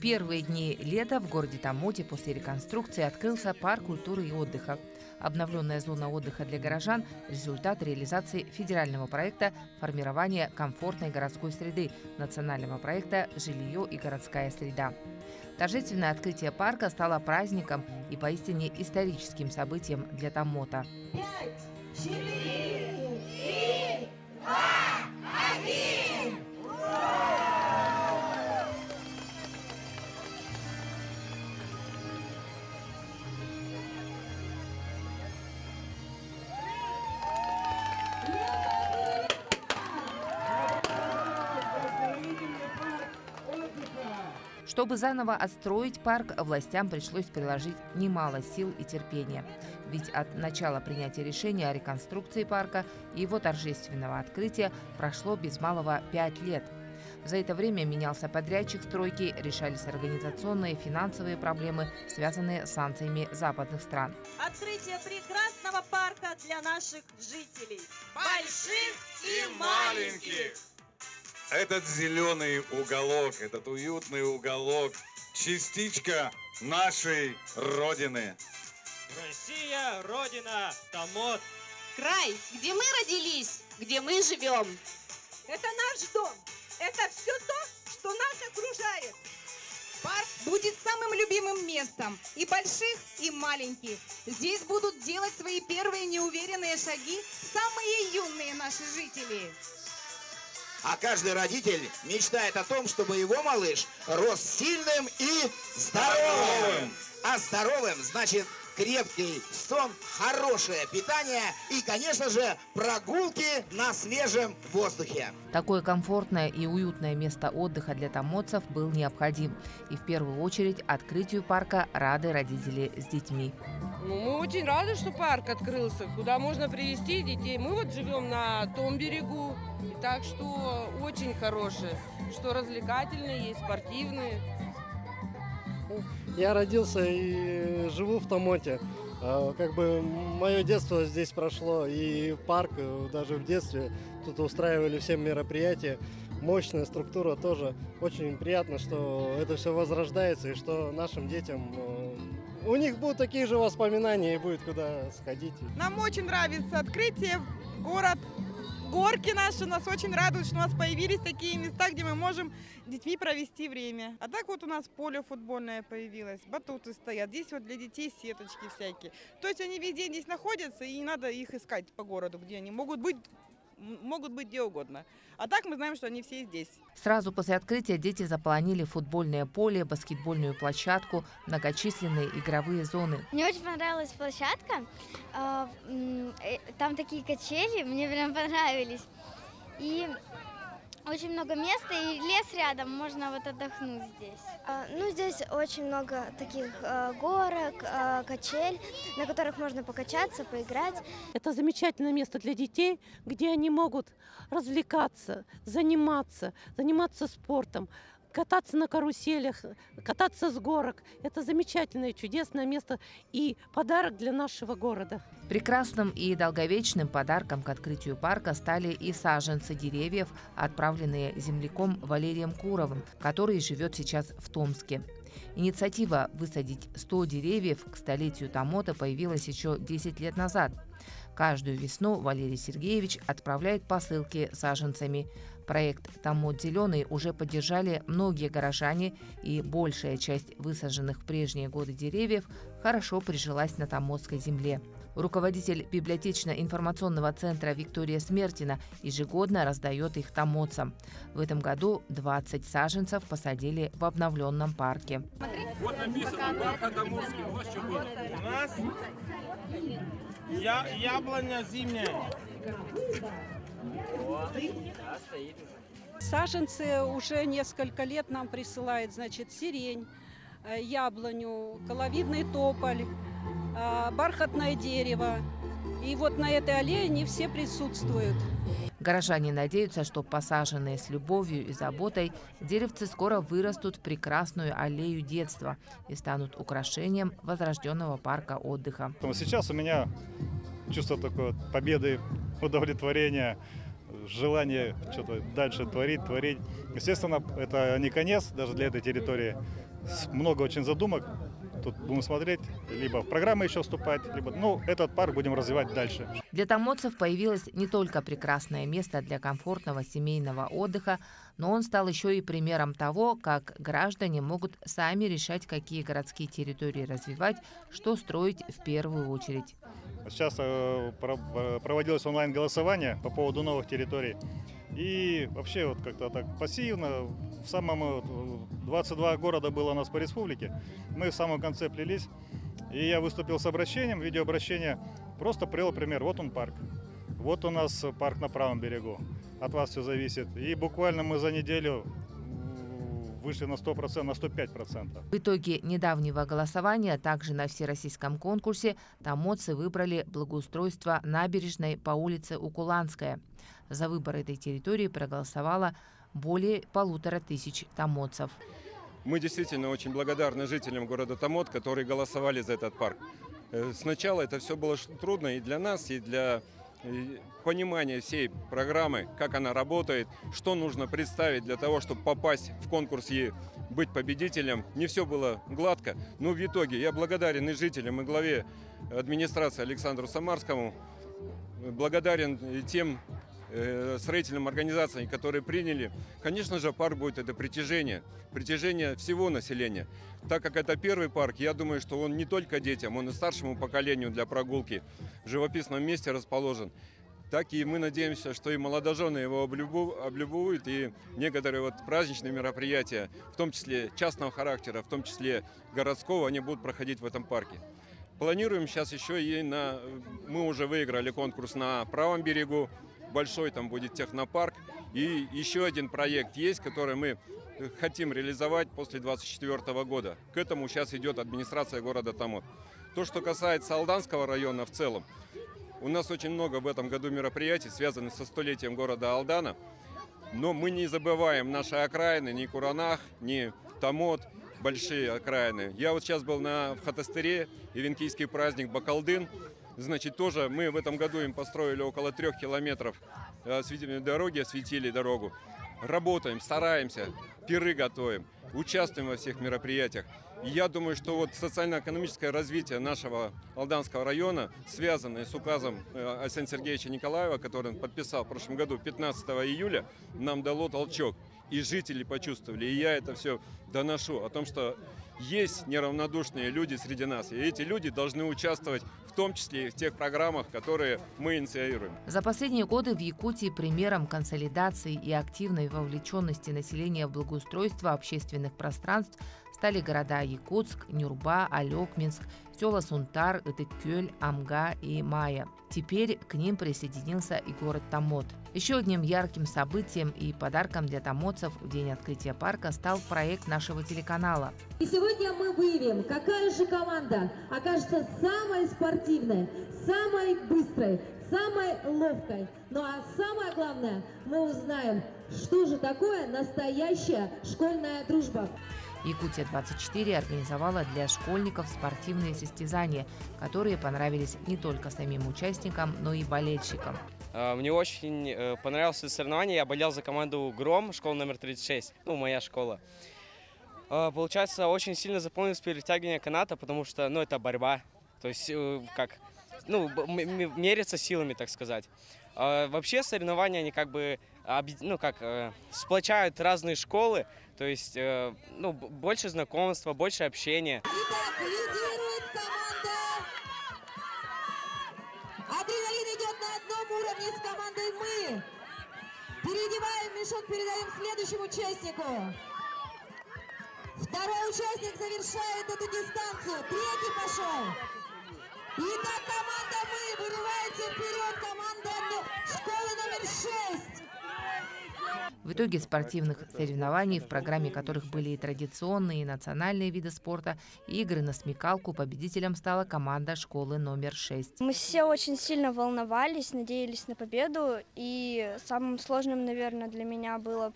В первые дни лета в городе Томоте после реконструкции открылся парк культуры и отдыха. Обновленная зона отдыха для горожан – результат реализации федерального проекта формирования комфортной городской среды, национального проекта «Жилье и городская среда». Торжественное открытие парка стало праздником и поистине историческим событием для Томота. 5, 4, 3, 2, 1! Чтобы заново отстроить парк, властям пришлось приложить немало сил и терпения. Ведь от начала принятия решения о реконструкции парка и его торжественного открытия прошло без малого 5 лет. За это время менялся подрядчик стройки, решались организационные и финансовые проблемы, связанные с санкциями западных стран. Открытие прекрасного парка для наших жителей, больших и маленьких. Этот зеленый уголок, этот уютный уголок – частичка нашей Родины. Россия, Родина, Томот. Край, где мы родились, где мы живем. Это наш дом. Это все то, что нас окружает. Парк будет самым любимым местом и больших, и маленьких. Здесь будут делать свои первые неуверенные шаги самые юные наши жители. А каждый родитель мечтает о том, чтобы его малыш рос сильным и здоровым. А здоровым значит крепкий сон, хорошее питание и, конечно же, прогулки на свежем воздухе. Такое комфортное и уютное место отдыха для томотцев был необходим. И в первую очередь открытию парка рады родители с детьми. Мы очень рады, что парк открылся, куда можно привезти детей. Мы вот живем на том берегу, и так что очень хорошие, что развлекательные, есть спортивные. Я родился и живу в Томоте. Как бы мое детство здесь прошло, и парк даже в детстве. Тут устраивали все мероприятия. Мощная структура тоже. Очень приятно, что это все возрождается, и что нашим детям у них будут такие же воспоминания, и будет куда сходить. Нам очень нравится открытие, город. Горки наши нас очень радуют, что у нас появились такие места, где мы можем с детьми провести время. А так вот у нас поле футбольное появилось, батуты стоят. Здесь вот для детей сеточки всякие. То есть они везде здесь находятся, и не надо их искать по городу, где они могут быть где угодно. А так мы знаем, что они все здесь. Сразу после открытия дети заполонили футбольное поле, баскетбольную площадку, многочисленные игровые зоны. Мне очень понравилась площадка. Там такие качели, мне прям понравились. И очень много места, и лес рядом, можно вот отдохнуть здесь. Здесь очень много таких горок, качель, на которых можно покачаться, поиграть. Это замечательное место для детей, где они могут развлекаться, заниматься спортом, кататься на каруселях, кататься с горок. Это замечательное, чудесное место и подарок для нашего города. Прекрасным и долговечным подарком к открытию парка стали и саженцы деревьев, отправленные земляком Валерием Куровым, который живет сейчас в Томске. Инициатива высадить 100 деревьев к столетию Томота появилась еще 10 лет назад. Каждую весну Валерий Сергеевич отправляет посылки саженцами. Проект «Томот зеленый» уже поддержали многие горожане, и большая часть высаженных в прежние годы деревьев хорошо прижилась на томотской земле. Руководитель библиотечно-информационного центра Виктория Смертина ежегодно раздает их томотцам. В этом году 20 саженцев посадили в обновленном парке. Вот написано «Парк Адамовский». У вас что было? У нас яблоня зимняя. Саженцы уже несколько лет нам присылают, сирень, яблоню, коловидный тополь, бархатное дерево. И вот на этой аллее они все присутствуют. Горожане надеются, что посаженные с любовью и заботой деревцы скоро вырастут в прекрасную аллею детства и станут украшением возрожденного парка отдыха. Сейчас у меня чувство такой победы, удовлетворения, желание что-то дальше творить. Естественно, это не конец даже для этой территории. много очень задумок. Тут будем смотреть, либо в программы еще вступать, либо, этот парк будем развивать дальше. Для томодцев появилось не только прекрасное место для комфортного семейного отдыха, но он стал еще и примером того, как граждане могут сами решать, какие городские территории развивать, что строить в первую очередь. Сейчас проводилось онлайн-голосование по поводу новых территорий. И вообще вот как-то так пассивно, 22 города было у нас по республике, мы в самом конце плелись, и я выступил с обращением, видеообращение, просто привел пример, вот он парк, вот у нас парк на правом берегу, от вас все зависит, и буквально мы за неделю вышли на 100%, на 105%. В итоге недавнего голосования, также на всероссийском конкурсе, томодцы выбрали благоустройство набережной по улице Укуланская. За выбор этой территории проголосовало более 1500 томодцев. Мы действительно очень благодарны жителям города Томод, которые голосовали за этот парк. Сначала это все было трудно и для нас, и для понимания всей программы, как она работает, что нужно представить для того, чтобы попасть в конкурс и быть победителем. Не все было гладко, но в итоге я благодарен и жителям, и главе администрации Александру Самарскому, благодарен тем строительным организациям, которые приняли. Конечно же, парк будет это притяжение всего населения. Так как это первый парк, я думаю, что он не только детям, он и старшему поколению для прогулки в живописном месте расположен. Так и мы надеемся, что и молодожены его облюбуют, и некоторые праздничные мероприятия, в том числе частного характера, в том числе городского, они будут проходить в этом парке. Планируем сейчас еще и мы уже выиграли конкурс на правом берегу, большой там будет технопарк, и еще один проект есть, который мы хотим реализовать после 2024 года. К этому сейчас идет администрация города Томод. То, что касается Алданского района в целом, у нас очень много в этом году мероприятий, связанных со столетием города Алдана, но мы не забываем наши окраины, ни Куранах, ни Томод, большие окраины. Я вот сейчас был в Хатастыре, и венкийский праздник Бакалдын. Значит, тоже мы в этом году им построили около 3 километров дороги, осветили дорогу. Работаем, стараемся, пиры готовим, участвуем во всех мероприятиях. И я думаю, что социально-экономическое развитие нашего Алданского района, связанное с указом Арсения Сергеевича Николаева, который он подписал в прошлом году, 15 июля, нам дало толчок. И жители почувствовали, и я это все доношу, о том, что есть неравнодушные люди среди нас, и эти люди должны участвовать в том числе и в тех программах, которые мы инициируем. За последние годы в Якутии примером консолидации и активной вовлеченности населения в благоустройство общественных пространств стали города Якутск, Нюрба, Алекминск, села Сунтар, Итыккёль, Амга и Майя. Теперь к ним присоединился и город Томод. Еще одним ярким событием и подарком для томодцев в день открытия парка стал проект нашего телеканала. И сегодня мы выявим, какая же команда окажется самой спортивной, самой быстрой, самой ловкой. Ну а самое главное, мы узнаем, что же такое настоящая школьная дружба. Якутия-24 организовала для школьников спортивные состязания, которые понравились не только самим участникам, но и болельщикам. Мне очень понравилось соревнование. Я болел за команду «Гром», школа номер 36, моя школа. Получается, очень сильно запомнилось перетягивание каната, потому что, это борьба. То есть, мериться силами, так сказать. Вообще соревнования, они сплочают разные школы, то есть, больше знакомства, больше общения. Итак, лидирует команда. Адреналин идет на одном уровне с командой «Мы». Переодеваем мешок, передаем следующему участнику. Второй участник завершает эту дистанцию. Третий пошел. Итак, команда «Мы» вырывается вперед. Команда школы номер 6. В итоге спортивных соревнований, в программе которых были и традиционные, и национальные виды спорта, и игры на смекалку, победителем стала команда школы номер 6. Мы все очень сильно волновались, надеялись на победу. И самым сложным, наверное, для меня было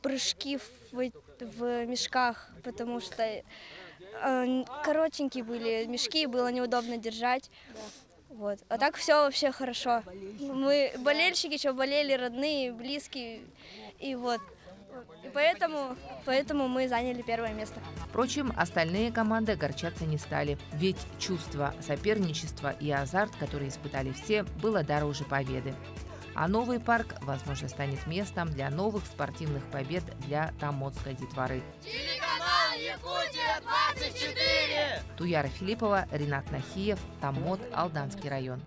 прыжки в мешках, потому что коротенькие были мешки, было неудобно держать. Вот. А так все вообще хорошо. Мы болельщики, что болели, родные, близкие. И вот. И поэтому мы заняли первое место. Впрочем, остальные команды огорчаться не стали, ведь чувство соперничества и азарт, которые испытали все, было дороже победы. А новый парк, возможно, станет местом для новых спортивных побед для томодской детворы. Телеканал Якутия 24! Туяра Филиппова, Ринат Нахиев, Томод, Алданский район.